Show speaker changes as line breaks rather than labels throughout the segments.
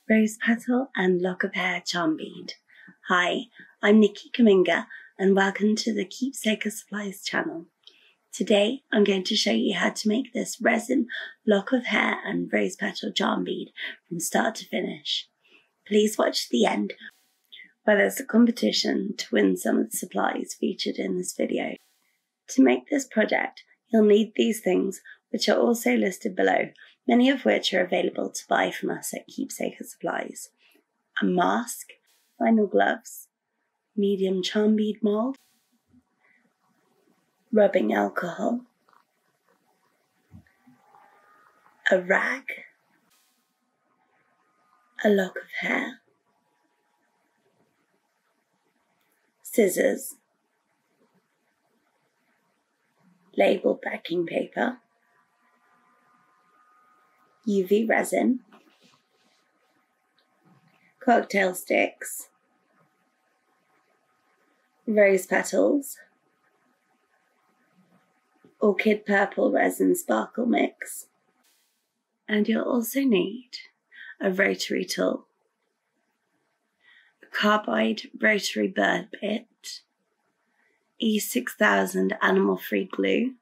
Rose petal and lock of hair charm bead. Hi, I'm Nikki Kaminga and welcome to the Keepsaker Supplies channel. Today I'm going to show you how to make this resin lock of hair and rose petal charm bead from start to finish. Please watch to the end where there's a competition to win some of the supplies featured in this video. To make this project you'll need these things, which are also listed below, many of which are available to buy from us at Keepsaker Supplies. A mask, vinyl gloves, medium charm bead mould, rubbing alcohol, a rag, a lock of hair, scissors, label backing paper, UV resin, cocktail sticks, rose petals, orchid purple resin sparkle mix, and you'll also need a rotary tool, a carbide rotary bird bit, E6000 animal-free glue,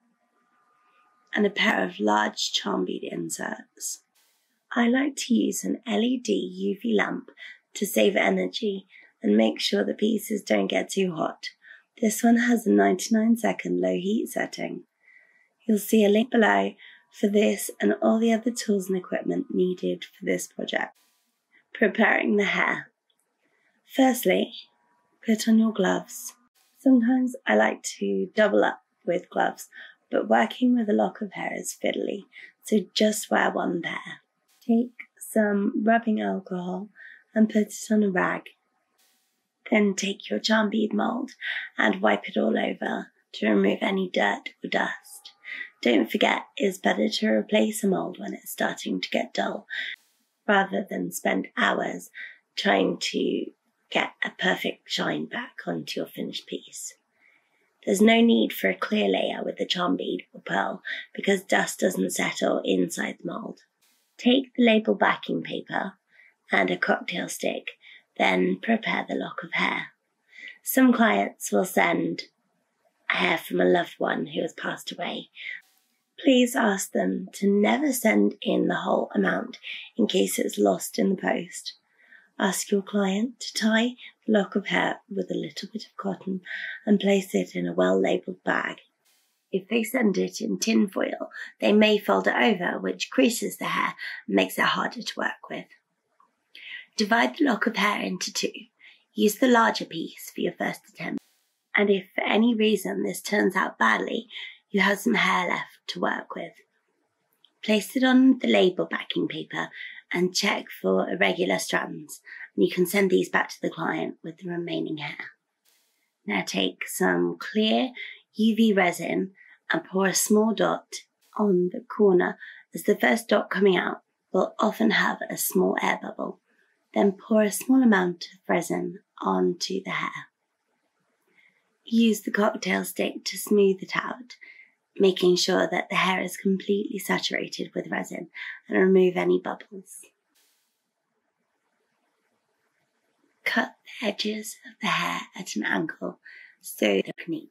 and a pair of large charm bead inserts. I like to use an LED UV lamp to save energy and make sure the pieces don't get too hot. This one has a 99-second low heat setting. You'll see a link below for this and all the other tools and equipment needed for this project. Preparing the hair. Firstly, put on your gloves. Sometimes I like to double up with gloves, but working with a lock of hair is fiddly, so just wear one pair. Take some rubbing alcohol and put it on a rag. Then take your charm bead mould and wipe it all over to remove any dirt or dust. Don't forget, it's better to replace a mould when it's starting to get dull, rather than spend hours trying to get a perfect shine back onto your finished piece. There's no need for a clear layer with the charm bead or pearl because dust doesn't settle inside the mould. Take the label backing paper and a cocktail stick, then prepare the lock of hair. Some clients will send hair from a loved one who has passed away. Please ask them to never send in the whole amount in case it's lost in the post. Ask your client to tie the lock of hair with a little bit of cotton and place it in a well-labelled bag. If they send it in tin foil, they may fold it over, which creases the hair and makes it harder to work with. Divide the lock of hair into two. Use the larger piece for your first attempt, and if for any reason this turns out badly, you have some hair left to work with. Place it on the label backing paper and check for irregular strands, and you can send these back to the client with the remaining hair. Now take some clear UV resin and pour a small dot on the corner, as the first dot coming out will often have a small air bubble. Then pour a small amount of resin onto the hair. Use the cocktail stick to smooth it out, making sure that the hair is completely saturated with resin, and remove any bubbles. Cut the edges of the hair at an angle so they look neat.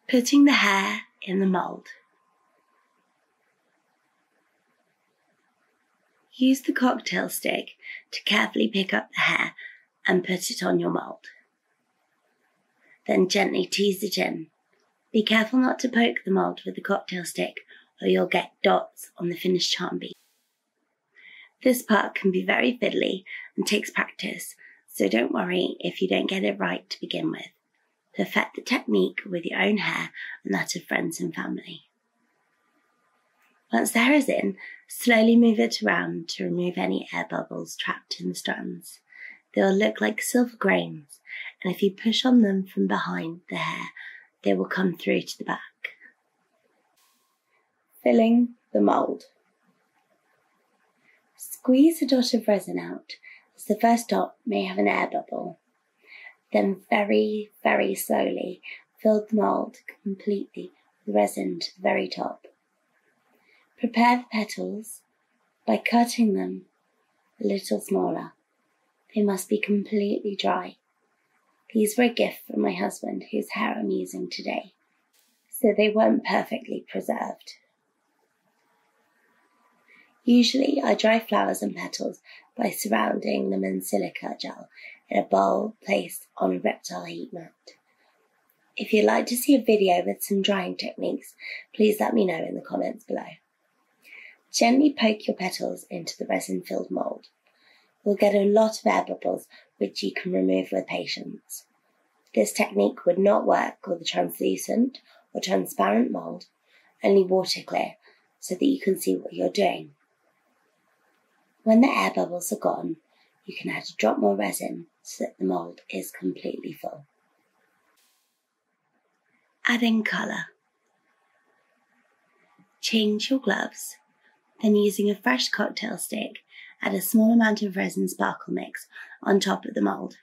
Putting the hair in the mould. Use the cocktail stick to carefully pick up the hair and put it on your mould. Then gently tease it in. Be careful not to poke the mould with the cocktail stick or you'll get dots on the finished charm bead. This part can be very fiddly and takes practice, so don't worry if you don't get it right to begin with. Perfect the technique with your own hair and that of friends and family. Once the hair is in, slowly move it around to remove any air bubbles trapped in the strands. They will look like silver grains, and if you push on them from behind the hair, they will come through to the back. Filling the mould. Squeeze a dot of resin out, as the first dot may have an air bubble. Then very, very slowly fill the mould completely with resin to the very top. Prepare the petals by cutting them a little smaller. They must be completely dry. These were a gift from my husband, whose hair I'm using today, so they weren't perfectly preserved. Usually I dry flowers and petals by surrounding them in silica gel in a bowl placed on a reptile heat mat. If you'd like to see a video with some drying techniques, please let me know in the comments below. Gently poke your petals into the resin-filled mould. You'll get a lot of air bubbles which you can remove with patience. This technique would not work with a translucent or transparent mould, only water clear, so that you can see what you're doing. When the air bubbles are gone, you can add a drop more resin so that the mould is completely full. Adding colour. Change your gloves, then using a fresh cocktail stick, add a small amount of resin sparkle mix on top of the mould.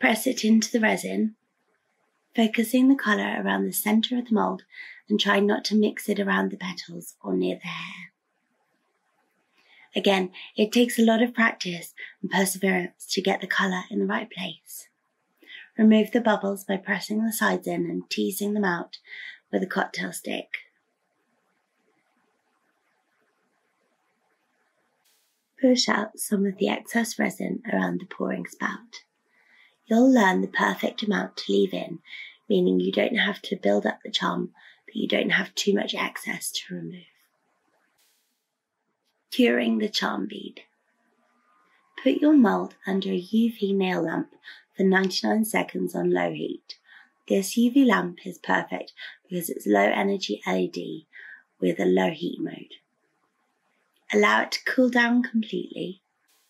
Press it into the resin, focusing the colour around the centre of the mould and try not to mix it around the petals or near the hair. Again, it takes a lot of practice and perseverance to get the colour in the right place. Remove the bubbles by pressing the sides in and teasing them out with a cocktail stick. Push out some of the excess resin around the pouring spout. You'll learn the perfect amount to leave in, meaning you don't have to build up the charm, but you don't have too much excess to remove. Curing the charm bead. Put your mould under a UV nail lamp for 99 seconds on low heat. This UV lamp is perfect because it's low energy LED with a low heat mode. Allow it to cool down completely,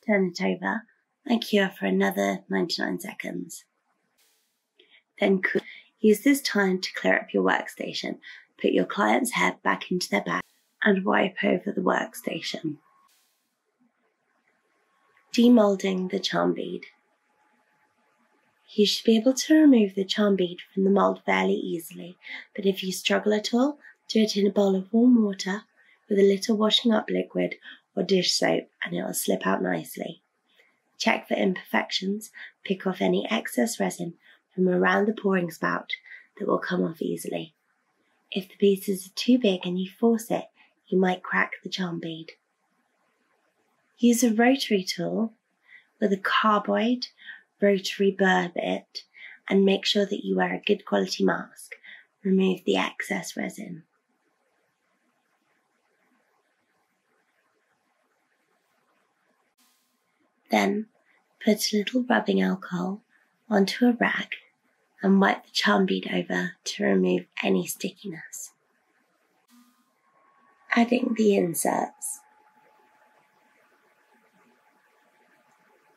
turn it over and cure for another 99 seconds. Then cool. Use this time to clear up your workstation, put your client's hair back into their bag and wipe over the workstation. Demoulding the charm bead. You should be able to remove the charm bead from the mould fairly easily, but if you struggle at all, do it in a bowl of warm water with a little washing up liquid or dish soap and it will slip out nicely. Check for imperfections, pick off any excess resin from around the pouring spout that will come off easily. If the pieces are too big and you force it, you might crack the charm bead. Use a rotary tool with a carboid rotary burr bit and make sure that you wear a good quality mask. Remove the excess resin. Then put a little rubbing alcohol onto a rag and wipe the charm bead over to remove any stickiness. Adding the inserts.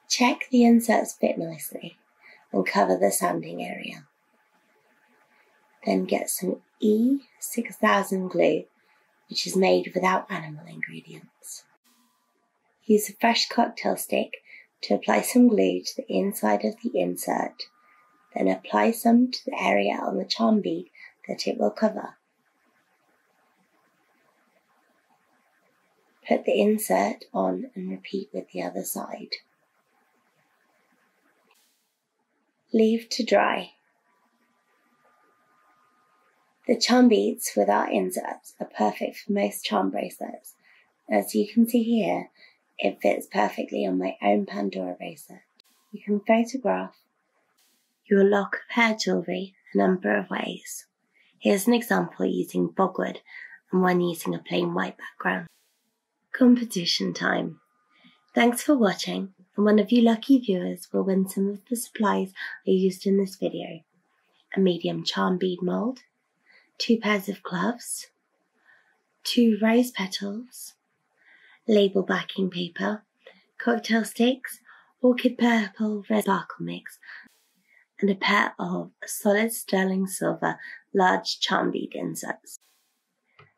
Check the inserts fit nicely and cover the sanding area. Then get some E6000 glue, which is made without animal ingredients. Use a fresh cocktail stick to apply some glue to the inside of the insert, then apply some to the area on the charm bead that it will cover. Put the insert on and repeat with the other side. Leave to dry. The charm beads without inserts are perfect for most charm bracelets. As you can see here, it fits perfectly on my own Pandora bracelet. You can photograph your lock of hair jewellery a number of ways. Here's an example using bogwood and one using a plain white background. Competition time. Thanks for watching, and one of you lucky viewers will win some of the supplies I used in this video. A medium charm bead mould, 2 pairs of gloves, 2 rose petals, label backing paper, cocktail sticks, orchid purple red sparkle mix, and a pair of solid sterling silver large charm bead inserts.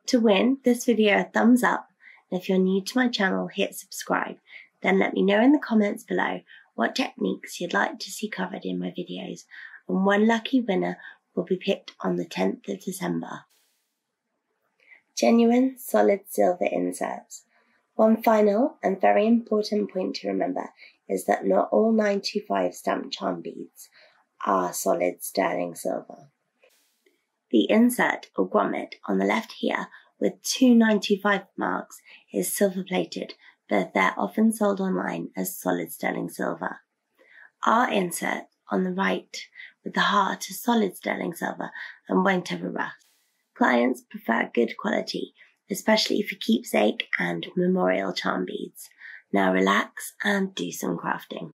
To win this video a thumbs up, and if you're new to my channel, hit subscribe. Then let me know in the comments below what techniques you'd like to see covered in my videos, and one lucky winner will be picked on the 10th of December. Genuine solid silver inserts. One final and very important point to remember is that not all 925 stamped charm beads are solid sterling silver. The insert or grommet on the left here with two 925 marks is silver plated, but they're often sold online as solid sterling silver. Our insert on the right with the heart is solid sterling silver and won't ever rust. Clients prefer good quality, especially for keepsake and memorial charm beads. Now relax and do some crafting.